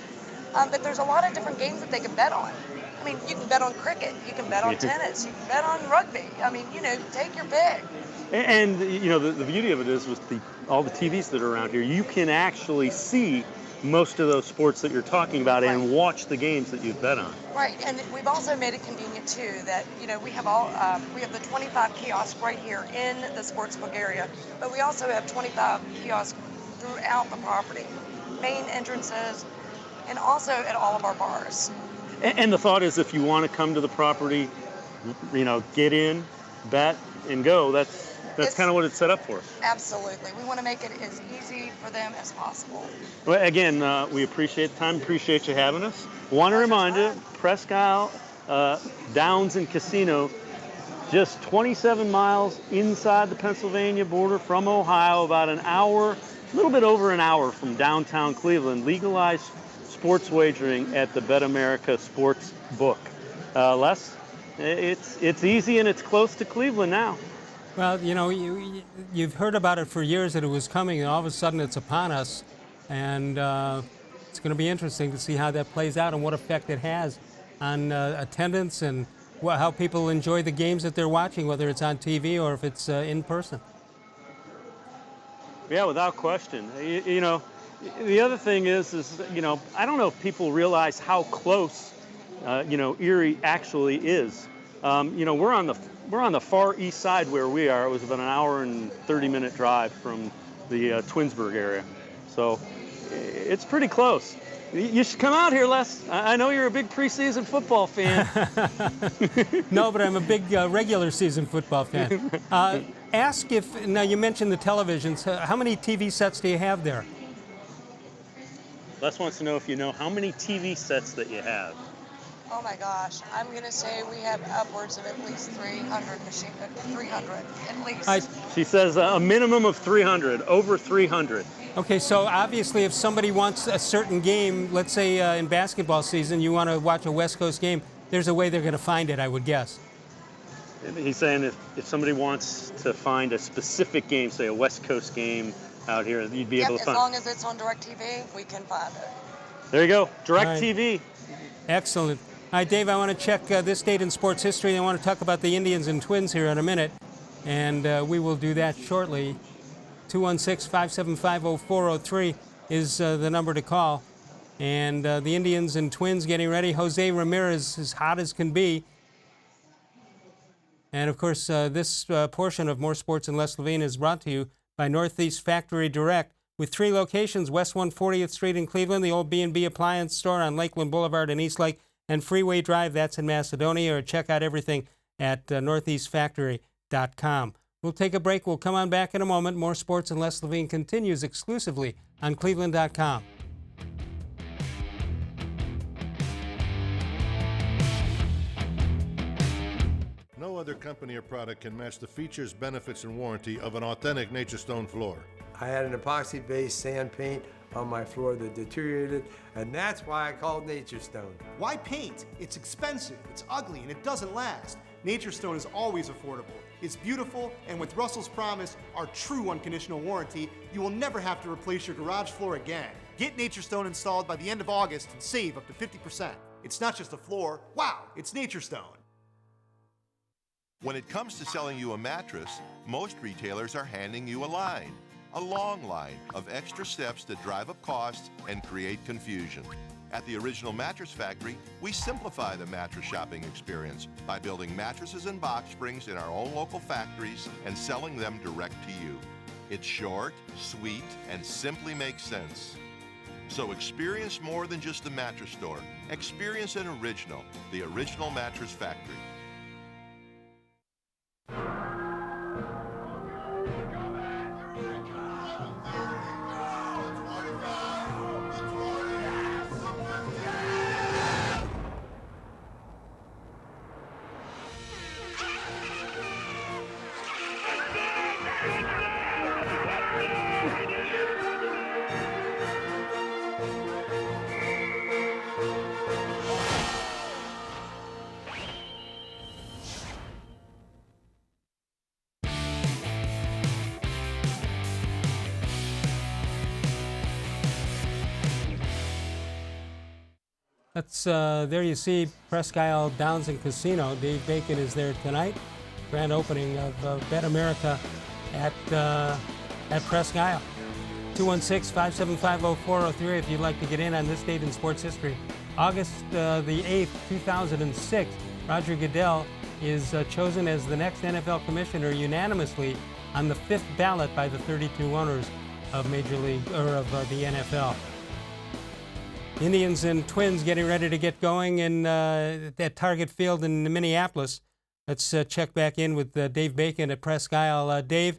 But there's a lot of different games that they can bet on. I mean, you can bet on cricket, you can bet on tennis, you can bet on rugby. I mean, take your pick. And the beauty of it is with all the TVs that are around here, you can actually see most of those sports that you're talking about and watch the games that you've bet on. Right, and we've also made it convenient too that we have the 25 kiosks right here in the sportsbook area, but we also have 25 kiosks throughout the property, main entrances, and also at all of our bars. And the thought is, if you want to come to the property, get in, bet, and go. That's kind of what it's set up for. Absolutely. We want to make it as easy for them as possible. Well, again, we appreciate the time, appreciate you having us. Want to remind you, Presque-Isle Downs and Casino, just 27 miles inside the Pennsylvania border from Ohio, about an hour, a little bit over an hour from downtown Cleveland. Legalized sports wagering at the Bet America Sports Book. Les, it's easy and it's close to Cleveland now. Well, you've heard about it for years that it was coming, and all of a sudden it's upon us. And it's going to be interesting to see how that plays out and what effect it has on attendance and how people enjoy the games that they're watching, whether it's on TV or if it's in person. Yeah, without question. The other thing is I don't know if people realize how close, Erie actually is. We're on the far east side where we are. It was about an hour and 30-minute drive from the Twinsburg area. So it's pretty close. You should come out here, Les. I know you're a big preseason football fan. No, but I'm a big regular season football fan. Now you mentioned the televisions. How many TV sets do you have there? Les wants to know if you know how many TV sets that you have. Oh my gosh, I'm going to say we have upwards of at least 300 at least. She says a minimum of 300, over 300. Okay, so obviously if somebody wants a certain game, let's say in basketball season, you want to watch a West Coast game, there's a way they're going to find it, I would guess. He's saying if somebody wants to find a specific game, say a West Coast game out here, you'd be able to find it. As long as it's on DirecTV, we can find it. There you go, DirecTV. Excellent. All right, Dave, I want to check this date in sports history. I want to talk about the Indians and Twins here in a minute, and we will do that shortly. 216-575-0403 is the number to call. And the Indians and Twins getting ready. Jose-Ramirez as hot as can be. And, of course, this portion of More Sports and Les-Levine is brought to you by Northeast Factory Direct, with 3 locations, West 140th Street in Cleveland, the old B&B Appliance Store on Lakeland Boulevard in Eastlake, and Freeway Drive, that's in Macedonia, or check out everything at northeastfactory.com. We'll take a break. We'll come on back in a moment. More Sports and Les-Levine continues exclusively on cleveland.com. No other company or product can match the features, benefits, and warranty of an authentic Nature Stone floor. I had an epoxy-based sand paint on my floor that deteriorated, and that's why I called Nature Stone. Why paint? It's expensive, it's ugly, and it doesn't last. Nature Stone is always affordable. It's beautiful, and with Russell's Promise, our true unconditional warranty, you will never have to replace your garage floor again. Get Nature Stone installed by the end of August and save up to 50%. It's not just a floor, wow, it's Nature Stone. When it comes to selling you a mattress, most retailers are handing you a line. A long line of extra steps that drive up costs and create confusion. At the Original Mattress Factory, we simplify the mattress shopping experience by building mattresses and box springs in our own local factories and selling them direct to you. It's short, sweet, and simply makes sense. So experience more than just the mattress store. Experience an original, the Original Mattress Factory. There you see Presque-Isle Downs and Casino. Dave Bacon is there tonight. Grand opening of Bet America at Presque-Isle. 216-575-0403 if you'd like to get in on this date in sports history. August the 8th, 2006, Roger Goodell is chosen as the next NFL commissioner unanimously on the 5th ballot by the 32 owners of Major League of the NFL. Indians and Twins getting ready to get going in at Target Field in Minneapolis. Let's check back in with Dave Bacon at Presque-Isle. Dave,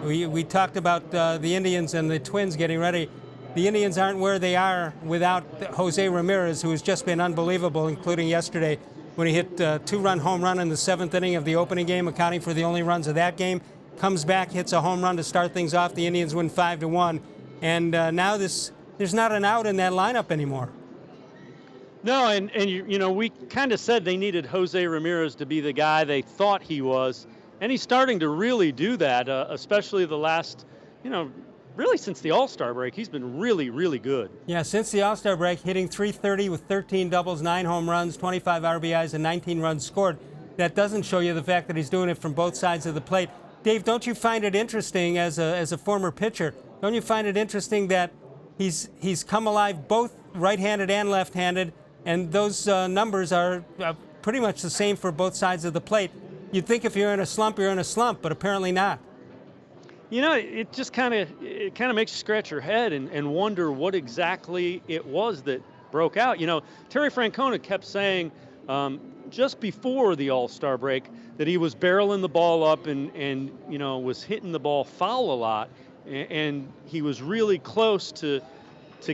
we talked about the Indians and the Twins getting ready. The Indians aren't where they are without Jose-Ramirez, who has just been unbelievable, including yesterday when he hit a two-run home run in the 7th inning of the opening game, accounting for the only runs of that game. Comes back, hits a home run to start things off. The Indians win 5-1. And now there's not an out in that lineup anymore. No, and you know, we kind of said they needed Jose Ramirez to be the guy they thought he was, and he's starting to really do that, especially the last, really since the All-Star break. He's been really, really good. Yeah, since the All-Star break, hitting .330 with 13 doubles, 9 home runs, 25 RBIs, and 19 runs scored. That doesn't show you the fact that he's doing it from both sides of the plate. Dave, don't you find it interesting as a former pitcher? Don't you find it interesting that he's come alive both right-handed and left-handed? And those numbers are pretty much the same for both sides of the plate. You'd think if you're in a slump, you're in a slump, but apparently not. You know, it just kind of makes you scratch your head and wonder what exactly it was that broke out. You know, Terry Francona kept saying just before the All-Star break that he was barreling the ball up and was hitting the ball foul a lot, and he was really close to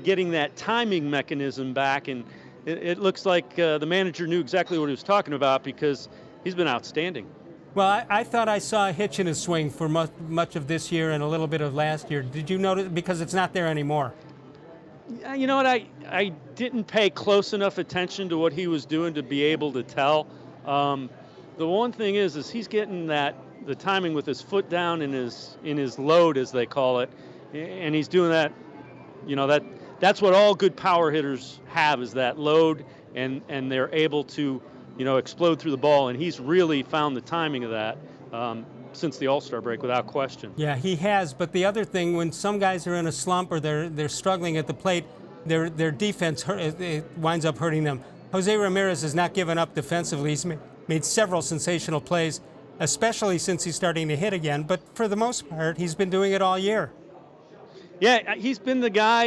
getting that timing mechanism back. And it looks like the manager knew exactly what he was talking about, because he's been outstanding. Well, I thought I saw a hitch in his swing for much of this year and a little bit of last year. Did you notice? Because it's not there anymore. You know what? I didn't pay close enough attention to what he was doing to be able to tell. The one thing is he's getting the timing with his foot down in his load, as they call it, and he's doing that. You know, that's what all good power hitters have, is that load, and they're able to, explode through the ball, and he's really found the timing of that since the All-Star break, without question. Yeah, he has. But the other thing, when some guys are in a slump or they're struggling at the plate, their defense it winds up hurting them. Jose Ramirez has not given up defensively. He's made several sensational plays, especially since he's starting to hit again. But for the most part, he's been doing it all year. Yeah, he's been the guy,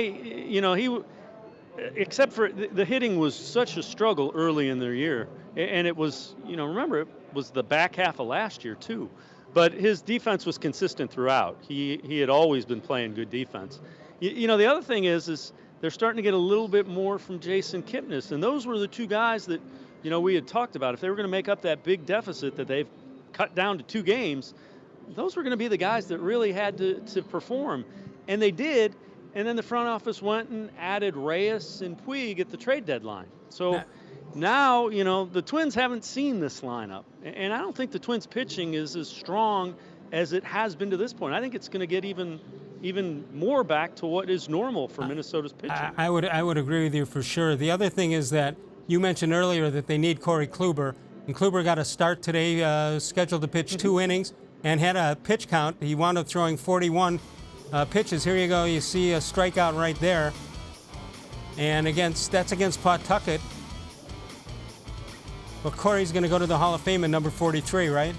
except for the hitting was such a struggle early in their year. And it was, remember, it was the back half of last year too. But his defense was consistent throughout. He had always been playing good defense. The other thing is they're starting to get a little bit more from Jason Kipnis. And those were the two guys that, we had talked about. If they were going to make up that big deficit that they've cut down to 2 games, those were going to be the guys that really had to perform. And they did, and then the front office went and added Reyes and Puig at the trade deadline. So now, the Twins haven't seen this lineup. And I don't think the Twins pitching is as strong as it has been to this point. I think it's going to get even more back to what is normal for Minnesota's pitching. I would agree with you for sure. The other thing is that you mentioned earlier that they need Corey-Kluber. And Kluber got a start today, scheduled to pitch 2 innings, and had a pitch count. He wound up throwing 41 pitches. Here you go. You see a strikeout right there. And that's against Pawtucket. Well, Corey's going to go to the Hall of Fame at number 43, right?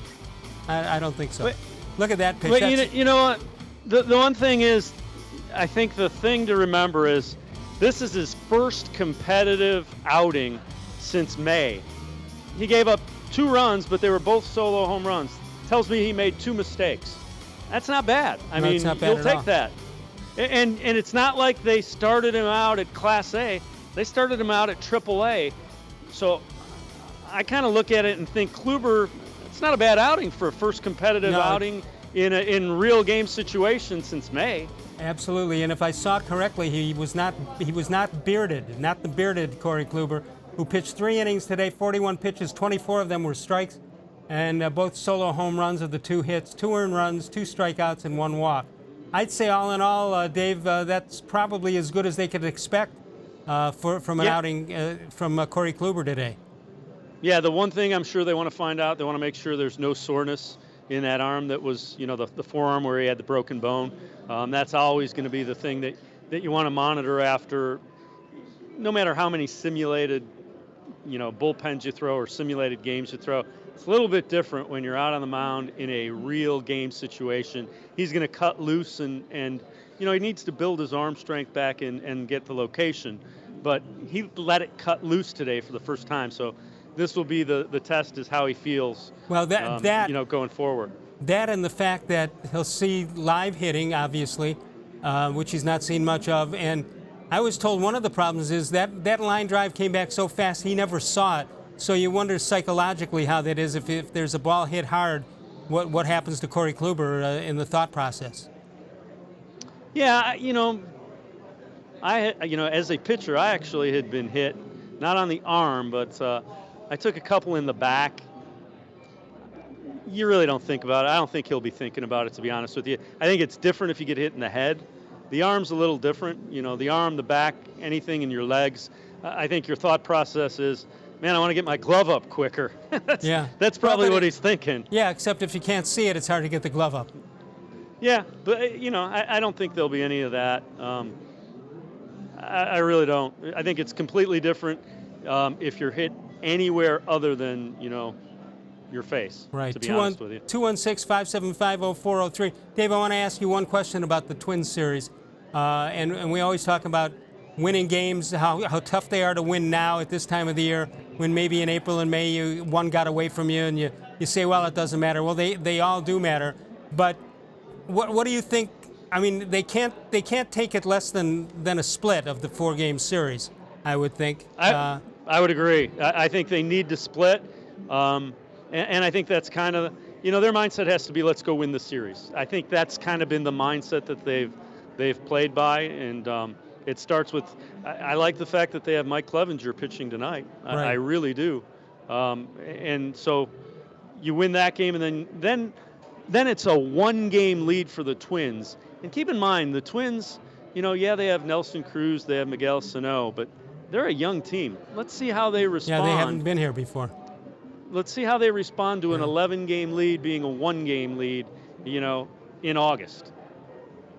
I don't think so. But, look at that pitch. But you know what? The one thing is, I think the thing to remember is this is his first competitive outing since May. He gave up 2 runs, but they were both solo home runs. Tells me he made 2 mistakes. That's not bad. I mean, you'll take that. And it's not like they started him out at Class A. They started him out at AAA. So I kind of look at it and think Kluber, it's not a bad outing for a first competitive outing in real game situation since May. Absolutely. And if I saw correctly, he was not bearded, not the bearded Corey-Kluber, who pitched 3 innings today, 41 pitches, 24 of them were strikes. And both solo home runs of the 2 hits, 2 earned runs, 2 strikeouts, and 1 walk. I'd say all in all, Dave, that's probably as good as they could expect from an outing from Corey-Kluber today. Yeah, the one thing I'm sure they want to find out, they want to make sure there's no soreness in that arm that was, the forearm where he had the broken bone. That's always going to be the thing that you want to monitor after, no matter how many simulated, bullpens you throw or simulated games you throw. It's a little bit different when you're out on the mound in a real game situation. He's going to cut loose and he needs to build his arm strength back and get the location. But he let it cut loose today for the first time. So this will be the test is how he feels. Well, going forward. That and the fact that he'll see live hitting, obviously, which he's not seen much of. And I was told one of the problems is that line drive came back so fast he never saw it. So you wonder psychologically how that is. If there's a ball hit hard, what happens to Corey-Kluber in the thought process? Yeah, as a pitcher, I actually had been hit, not on the arm, but I took a couple in the back. You really don't think about it. I don't think he'll be thinking about it, to be honest with you. I think it's different if you get hit in the head. The arm's a little different. The arm, the back, anything in your legs. I think your thought process is, man, I want to get my glove up quicker. That's probably what he's thinking. Yeah, except if you can't see it, it's hard to get the glove up. Yeah, but, I don't think there'll be any of that. I really don't. I think it's completely different if you're hit anywhere other than, your face, right. To be honest with you. 216-575-0403. Dave, I want to ask you one question about the Twins series. And we always talk about winning games, how tough they are to win now at this time of the year, when maybe in April and May one got away from you and you say, well, it doesn't matter. Well, they all do matter. But what do you think? I mean, they can't take it less than a split of the 4-game series, I would think. I would agree. I think they need to split. And I think that's kind of, their mindset has to be, let's go win the series. I think that's kind of been the mindset that they've played by, and it starts with, I like the fact that they have Mike Clevenger pitching tonight. Right. I really do. And so you win that game, and then it's a 1-game lead for the Twins. And keep in mind, the Twins, they have Nelson Cruz, they have Miguel Sano, but they're a young team. Let's see how they respond. Yeah, they haven't been here before. Let's see how they respond to an 11-game lead being a 1-game lead, in August.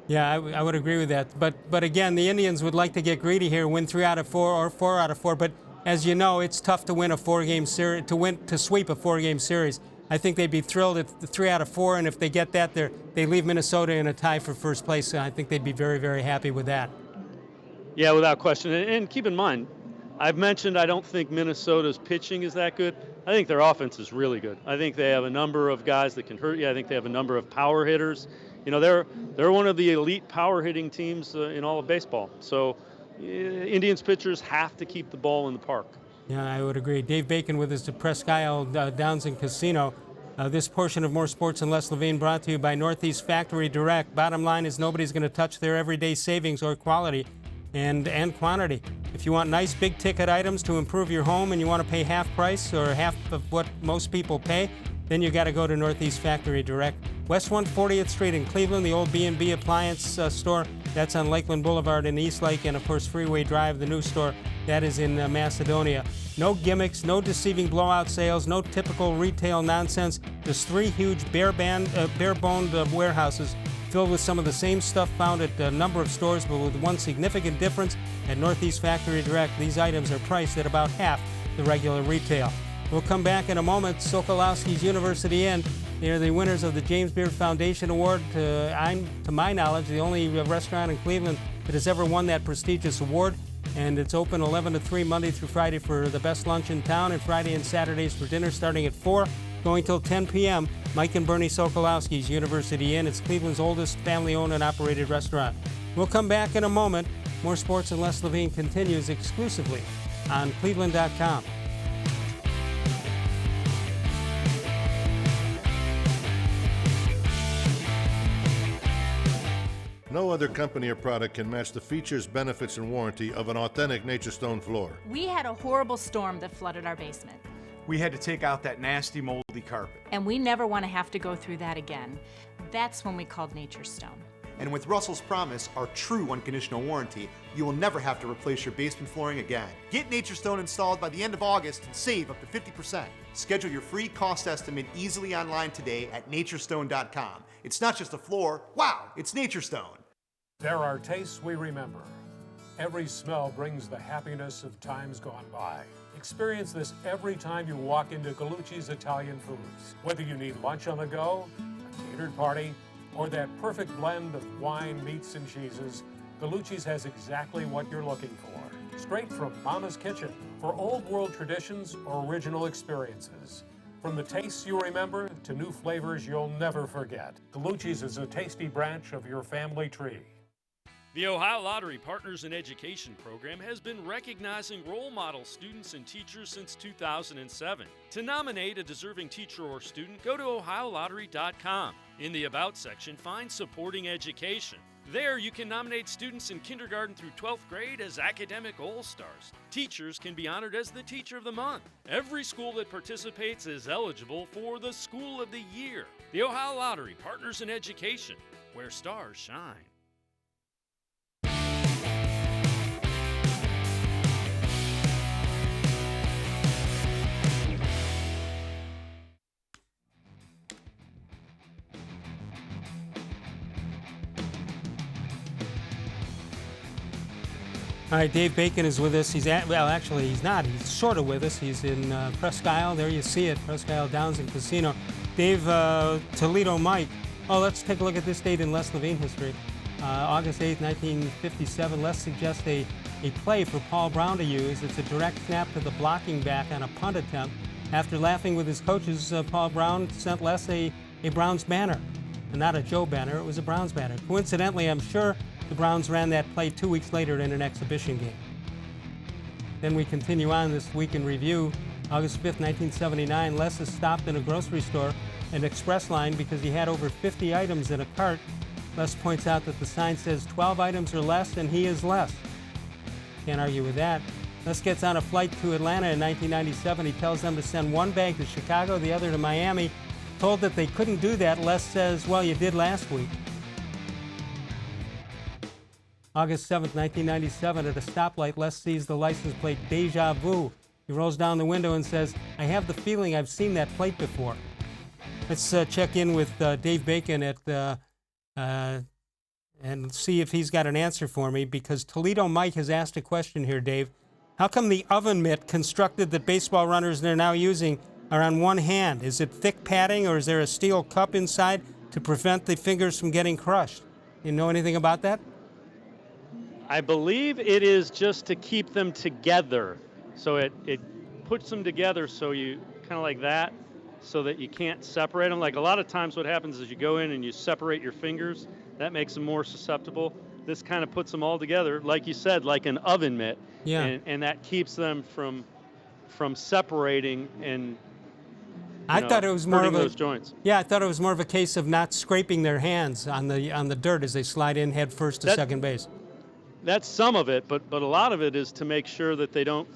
Yeah, I would agree with that. But again, the Indians would like to get greedy here, win 3 out of 4 or 4 out of 4. But as you know, it's tough to win a 4-game series, to sweep a 4-game series. I think they'd be thrilled at 3 out of 4, and if they get that, they leave Minnesota in a tie for first place. And I think they'd be very, very happy with that. Yeah, without question. And keep in mind, I've mentioned I don't think Minnesota's pitching is that good. I think their offense is really good. I think they have a number of guys that can hurt you. I think they have a number of power hitters. They're one of the elite power hitting teams in all of baseball. So Indians pitchers have to keep the ball in the park. Yeah, I would agree. Dave Bacon with us at presque-isle Downs and Casino. This portion of More Sports and Les-Levine brought to you by Northeast Factory Direct. Bottom line is nobody's going to touch their everyday savings or quality and quantity. If you want nice big ticket items to improve your home and you want to pay half price or half of what most people pay, then you got to go to Northeast Factory Direct. West 140th Street in Cleveland, the old B&B appliance store, that's on Lakeland Boulevard in Eastlake, and of course Freeway Drive, the new store, that is in Macedonia. No gimmicks, no deceiving blowout sales, no typical retail nonsense. There's 3 huge bare-boned warehouses filled with some of the same stuff found at a number of stores, but with one significant difference. At Northeast Factory Direct, these items are priced at about half the regular retail. We'll come back in a moment. Sokolowski's University Inn. They're the winners of the James Beard Foundation Award. I'm, to my knowledge, the only restaurant in Cleveland that has ever won that prestigious award. And it's open 11 to 3 Monday through Friday for the best lunch in town, and Friday and Saturdays for dinner starting at 4, going till 10 p.m. Mike and Bernie Sokolowski's University Inn. It's Cleveland's oldest family-owned and operated restaurant. We'll come back in a moment. More Sports and Les-Levine continues exclusively on cleveland.com. No other company or product can match the features, benefits, and warranty of an authentic Nature Stone floor. We had a horrible storm that flooded our basement. We had to take out that nasty, moldy carpet. And we never want to have to go through that again. That's when we called Nature Stone. And with Russell's Promise, our true unconditional warranty, you will never have to replace your basement flooring again. Get Nature Stone installed by the end of August and save up to 50%. Schedule your free cost estimate easily online today at naturestone.com. It's not just a floor, wow, it's Nature Stone. There are tastes we remember. Every smell brings the happiness of times gone by. Experience this every time you walk into Gallucci's Italian Foods. Whether you need lunch on the go, a catered party, or that perfect blend of wine, meats, and cheeses, Gallucci's has exactly what you're looking for. Straight from Mama's Kitchen for old world traditions or original experiences. From the tastes you remember to new flavors you'll never forget. Gallucci's is a tasty branch of your family tree. The Ohio Lottery Partners in Education program has been recognizing role model students and teachers since 2007. To nominate a deserving teacher or student, go to ohiolottery.com. In the About section, find Supporting Education. There, you can nominate students in kindergarten through 12th grade as academic all-stars. Teachers can be honored as the Teacher of the Month. Every school that participates is eligible for the School of the Year. The Ohio Lottery Partners in Education, where stars shine. All right, Dave Bacon is with us. Actually, he's not. He's sort of with us. He's in Presque-Isle. There you see it, Presque-Isle Downs and Casino. Dave, Toledo Mike. Oh, let's take a look at this date in Les-Levine history. August 8th, 1957. Les suggests a play for Paul Brown to use. It's a direct snap to the blocking back on a punt attempt. After laughing with his coaches, Paul Brown sent Les a Browns banner. And not a Joe banner, it was a Browns banner. Coincidentally, I'm sure the Browns ran that play 2 weeks later in an exhibition game. Then we continue on this week in review. August 5th, 1979, Les is stopped in a grocery store, an express line, because he had over 50 items in a cart. Les points out that the sign says 12 items or less, and he is Les. Can't argue with that. Les gets on a flight to Atlanta in 1997. He tells them to send one bag to Chicago, the other to Miami. Told that they couldn't do that, Les says, well, you did last week. August 7th, 1997, at a stoplight, Les sees the license plate Deja Vu. He rolls down the window and says, I have the feeling I've seen that plate before. Let's check in with Dave Bacon and see if he's got an answer for me, because Toledo Mike has asked a question here, Dave. How come the oven mitt constructed that baseball runners are now using are on one hand? Is it thick padding, or is there a steel cup inside to prevent the fingers from getting crushed? You know anything about that? I believe it is just to keep them together. So it puts them together so you kind of like that, so that you can't separate them. Like a lot of times what happens is you go in and you separate your fingers. That makes them more susceptible. This kind of puts them all together, like you said, like an oven mitt. Yeah. And that keeps them from separating and I thought it was more of those joints. Yeah, I thought it was more of a case of not scraping their hands on the dirt as they slide in head first to second base. That's some of it, but a lot of it is to make sure that they don't,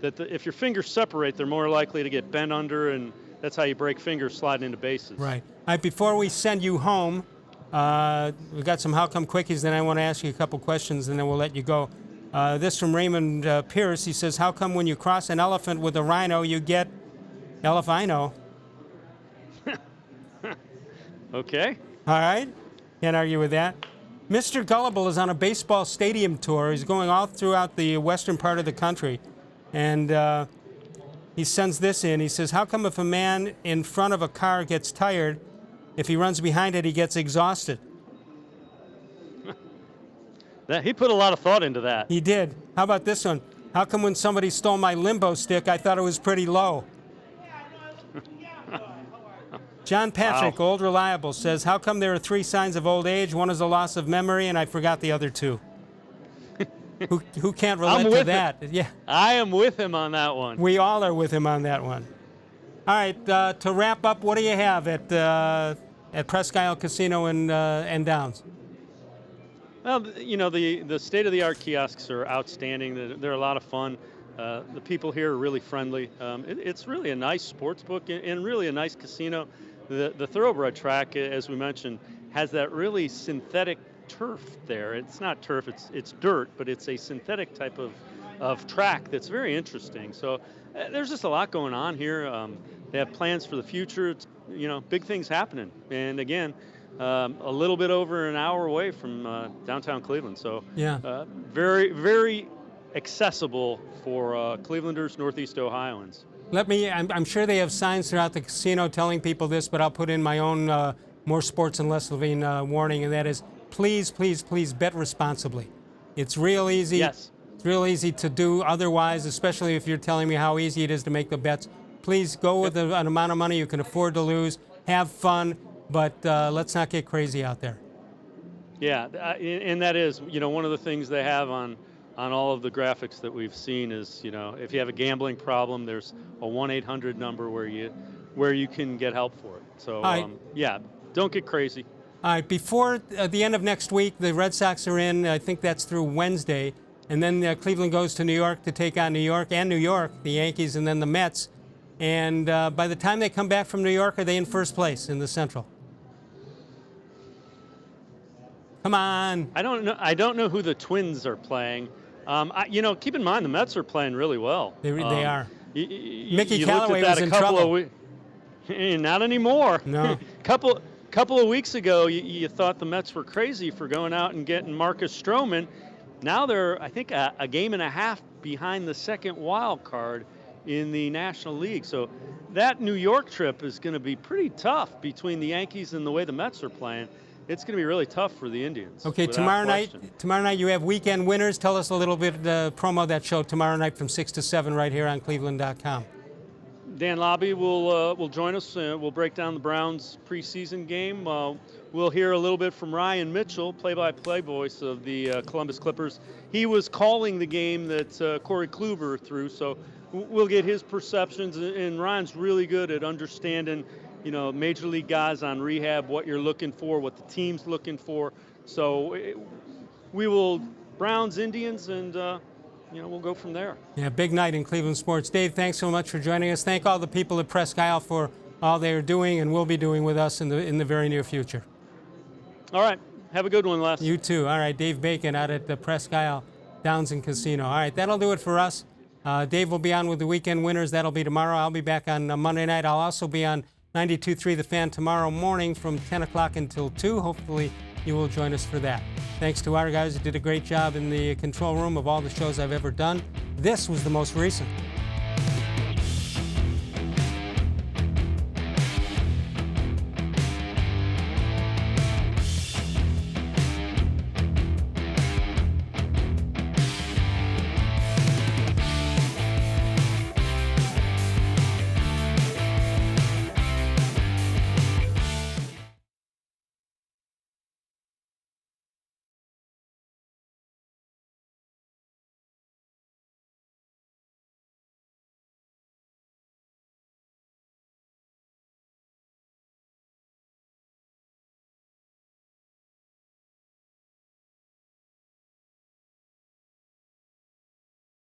if your fingers separate, they're more likely to get bent under, and that's how you break fingers sliding into bases. Right. All right, before we send you home, we've got some How Come Quickies, then I want to ask you a couple questions, and then we'll let you go. This from Raymond Pierce. He says, how come when you cross an elephant with a rhino, you get elephino? Okay. All right. Can't argue with that. Mr. Gullible is on a baseball stadium tour. He's going all throughout the western part of the country. And he sends this in. He says, how come if a man in front of a car gets tired, if he runs behind it, he gets exhausted? He put a lot of thought into that. He did. How about this one? How come when somebody stole my limbo stick, I thought it was pretty low? John Patrick, Wow. Old Reliable, says, how come there are 3 signs of old age? One is a loss of memory, and I forgot the other 2. Who can't relate to that? Yeah, I am with him on that one. we all are with him on that one. All right, to wrap up, what do you have at Presque-Isle Casino and Downs? Well, you know, the state-of-the-art kiosks are outstanding. They're a lot of fun. The people here are really friendly. It's really a nice sports book and really a nice casino. The thoroughbred track, as we mentioned, has that really synthetic turf there. It's not turf, it's dirt, but it's a synthetic type of track that's very interesting. So there's just a lot going on here. They have plans for the future. It's, big things happening. And again, a little bit over an hour away from downtown Cleveland. So yeah, very, very accessible for Clevelanders, Northeast Ohioans. I'm sure they have signs throughout the casino telling people this, but I'll put in my own more sports and Les-Levine warning, and that is, please, please, please bet responsibly. It's real easy. Yes. It's real easy to do otherwise, especially if you're telling me how easy it is to make the bets. Please go with an amount of money you can afford to lose. Have fun, but let's not get crazy out there. Yeah, and that is, one of the things they have on all of the graphics that we've seen is, if you have a gambling problem, there's a 1-800 number where you can get help for it. So, yeah, don't get crazy. All right, before the end of next week, the Red Sox are in. I think that's through Wednesday. And then Cleveland goes to New York to take on New York, the Yankees, and then the Mets. And by the time they come back from New York, are they in first place in the Central? Come on. I don't know who the Twins are playing. Keep in mind the Mets are playing really well. They are. Mickey Callaway was in trouble. Not anymore. No. Couple of weeks ago, you thought the Mets were crazy for going out and getting Marcus Stroman. Now they're, I think, a game and a half behind the second wild card in the National League. So that New York trip is going to be pretty tough between the Yankees and the way the Mets are playing. It's going to be really tough for the Indians. Okay, tomorrow night you have weekend winners. Tell us a little bit, promo that show tomorrow night from 6 to 7 right here on cleveland.com. Dan Lobby will join us. We'll break down the Browns preseason game. We'll hear a little bit from Ryan Mitchell, play-by-play voice of the Columbus Clippers. He was calling the game that Corey-Kluber threw, so we'll get his perceptions. And Ryan's really good at understanding, major league guys on rehab, what you're looking for, what the team's looking for. So we will Browns, Indians, and we'll go from there. Yeah, big night in Cleveland sports. Dave, thanks so much for joining us. Thank all the people at Presque-Isle for all they are doing and will be doing with us in the very near future. All right. Have a good one, Les. You too. All right, Dave Bacon out at the Presque-Isle Downs and Casino. All right, that'll do it for us. Dave will be on with the weekend winners. That'll be tomorrow. I'll be back on Monday night. I'll also be on 92.3 The Fan tomorrow morning from 10 o'clock until 2. Hopefully you will join us for that. Thanks to our guys who did a great job in the control room of all the shows I've ever done. This was the most recent.